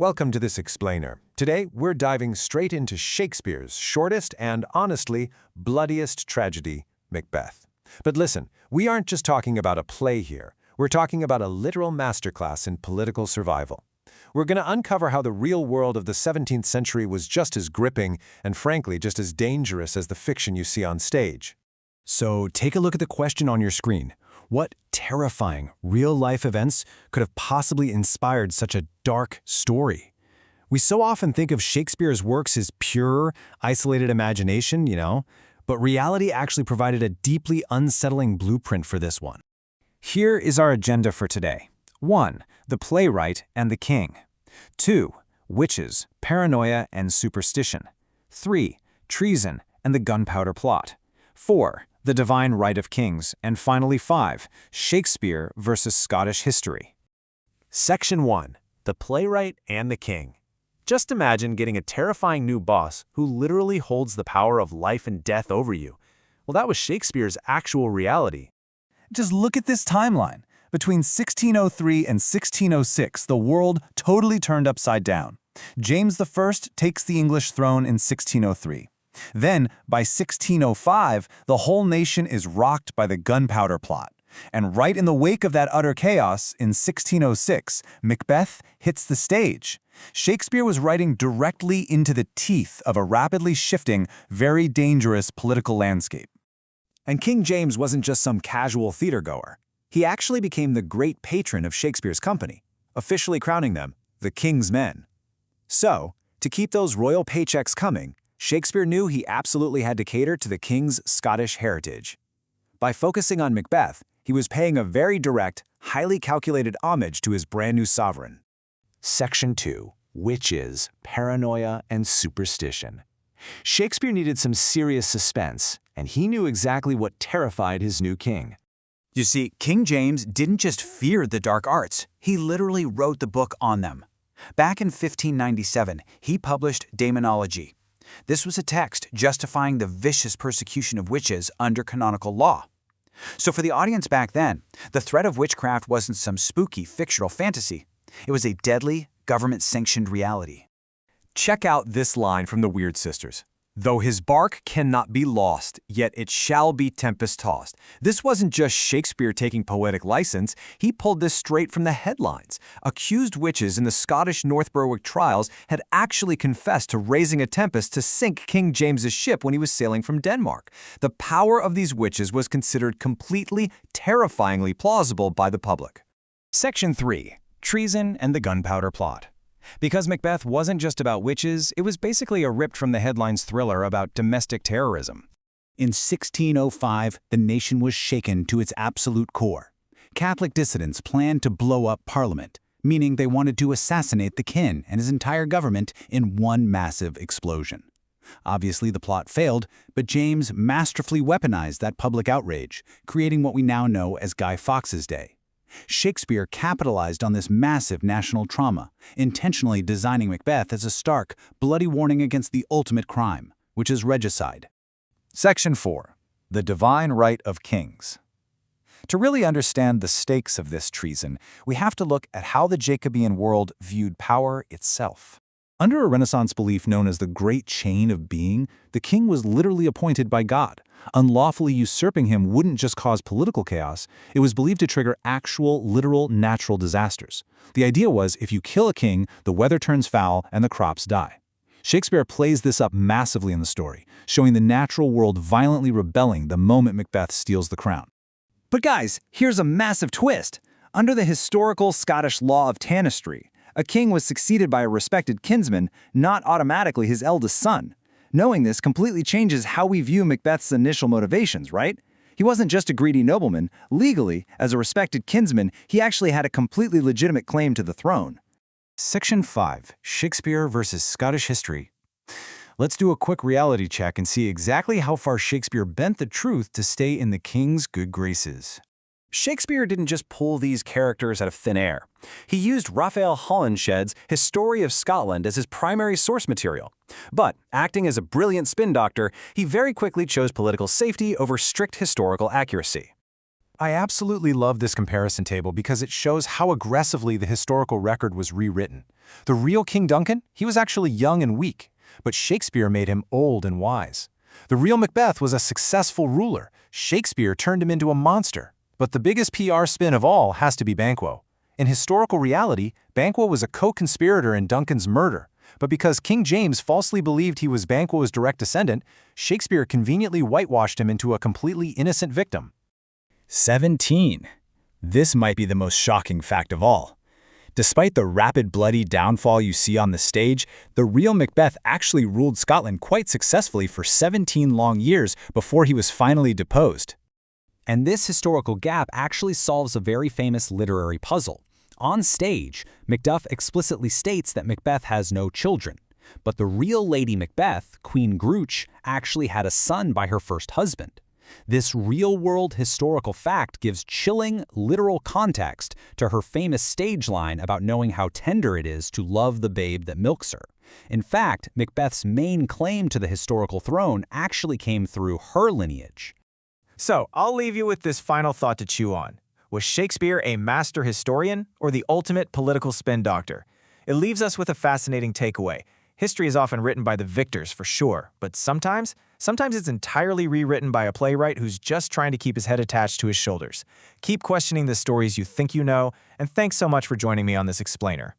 Welcome to this explainer. Today, we're diving straight into Shakespeare's shortest and, honestly, bloodiest tragedy, Macbeth. But listen, we aren't just talking about a play here. We're talking about a literal masterclass in political survival. We're going to uncover how the real world of the 17th century was just as gripping and, frankly, just as dangerous as the fiction you see on stage. So take a look at the question on your screen. What terrifying, real-life events could have possibly inspired such a dark story? We so often think of Shakespeare's works as pure, isolated imagination, but reality actually provided a deeply unsettling blueprint for this one. Here is our agenda for today. 1. The playwright and the king. 2. Witches, paranoia, and superstition. 3. Treason and the gunpowder plot. 4. The divine right of kings. And finally 5. Shakespeare versus Scottish history. Section 1. The playwright and the king. Just imagine getting a terrifying new boss who literally holds the power of life and death over you. Well, that was Shakespeare's actual reality. Just look at this timeline. Between 1603 and 1606, the world totally turned upside down. James I takes the English throne in 1603. Then, by 1605, the whole nation is rocked by the gunpowder plot. And right in the wake of that utter chaos, in 1606, Macbeth hits the stage. Shakespeare was writing directly into the teeth of a rapidly shifting, very dangerous political landscape. And King James wasn't just some casual theatergoer. He actually became the great patron of Shakespeare's company, officially crowning them the King's Men. So, to keep those royal paychecks coming, Shakespeare knew he absolutely had to cater to the king's Scottish heritage. By focusing on Macbeth, he was paying a very direct, highly calculated homage to his brand new sovereign. Section 2. Witches, paranoia, and superstition. Shakespeare needed some serious suspense, and he knew exactly what terrified his new king. You see, King James didn't just fear the dark arts, he literally wrote the book on them. Back in 1597, he published Daemonology. This was a text justifying the vicious persecution of witches under canonical law. So for the audience back then, the threat of witchcraft wasn't some spooky fictional fantasy. It was a deadly, government-sanctioned reality. Check out this line from the Weird Sisters. Though his bark cannot be lost, yet it shall be tempest-tossed. This wasn't just Shakespeare taking poetic license, he pulled this straight from the headlines. Accused witches in the Scottish North Berwick trials had actually confessed to raising a tempest to sink King James's ship when he was sailing from Denmark. The power of these witches was considered completely, terrifyingly plausible by the public. Section 3. Treason and the gunpowder plot. Because Macbeth wasn't just about witches, it was basically a ripped-from-the-headlines thriller about domestic terrorism. In 1605, the nation was shaken to its absolute core. Catholic dissidents planned to blow up Parliament, meaning they wanted to assassinate the king and his entire government in one massive explosion. Obviously, the plot failed, but James masterfully weaponized that public outrage, creating what we now know as Guy Fawkes' Day. Shakespeare capitalized on this massive national trauma, intentionally designing Macbeth as a stark, bloody warning against the ultimate crime, which is regicide. Section 4. The divine right of kings. To really understand the stakes of this treason, we have to look at how the Jacobean world viewed power itself. Under a Renaissance belief known as the Great Chain of Being, the king was literally appointed by God. Unlawfully usurping him wouldn't just cause political chaos, it was believed to trigger actual, literal, natural disasters. The idea was if you kill a king, the weather turns foul and the crops die. Shakespeare plays this up massively in the story, showing the natural world violently rebelling the moment Macbeth steals the crown. But guys, here's a massive twist. Under the historical Scottish law of tanistry, a king was succeeded by a respected kinsman, not automatically his eldest son. Knowing this completely changes how we view Macbeth's initial motivations, right? He wasn't just a greedy nobleman. Legally, as a respected kinsman, he actually had a completely legitimate claim to the throne. Section 5. Shakespeare versus Scottish history. Let's do a quick reality check and see exactly how far Shakespeare bent the truth to stay in the king's good graces. Shakespeare didn't just pull these characters out of thin air. He used Raphael Holinshed's History of Scotland as his primary source material. But, acting as a brilliant spin doctor, he very quickly chose political safety over strict historical accuracy. I absolutely love this comparison table because it shows how aggressively the historical record was rewritten. The real King Duncan, he was actually young and weak, but Shakespeare made him old and wise. The real Macbeth was a successful ruler. Shakespeare turned him into a monster. But the biggest PR spin of all has to be Banquo. In historical reality, Banquo was a co-conspirator in Duncan's murder. But because King James falsely believed he was Banquo's direct descendant, Shakespeare conveniently whitewashed him into a completely innocent victim. 17. This might be the most shocking fact of all. Despite the rapid bloody downfall you see on the stage, the real Macbeth actually ruled Scotland quite successfully for 17 long years before he was finally deposed. And this historical gap actually solves a very famous literary puzzle. On stage, Macduff explicitly states that Macbeth has no children. But the real Lady Macbeth, Queen Gruch, actually had a son by her first husband. This real-world historical fact gives chilling, literal context to her famous stage line about knowing how tender it is to love the babe that milks her. In fact, Macbeth's main claim to the historical throne actually came through her lineage. So, I'll leave you with this final thought to chew on. Was Shakespeare a master historian or the ultimate political spin doctor? It leaves us with a fascinating takeaway. History is often written by the victors, for sure, but sometimes it's entirely rewritten by a playwright who's just trying to keep his head attached to his shoulders. Keep questioning the stories you think you know, and thanks so much for joining me on this explainer.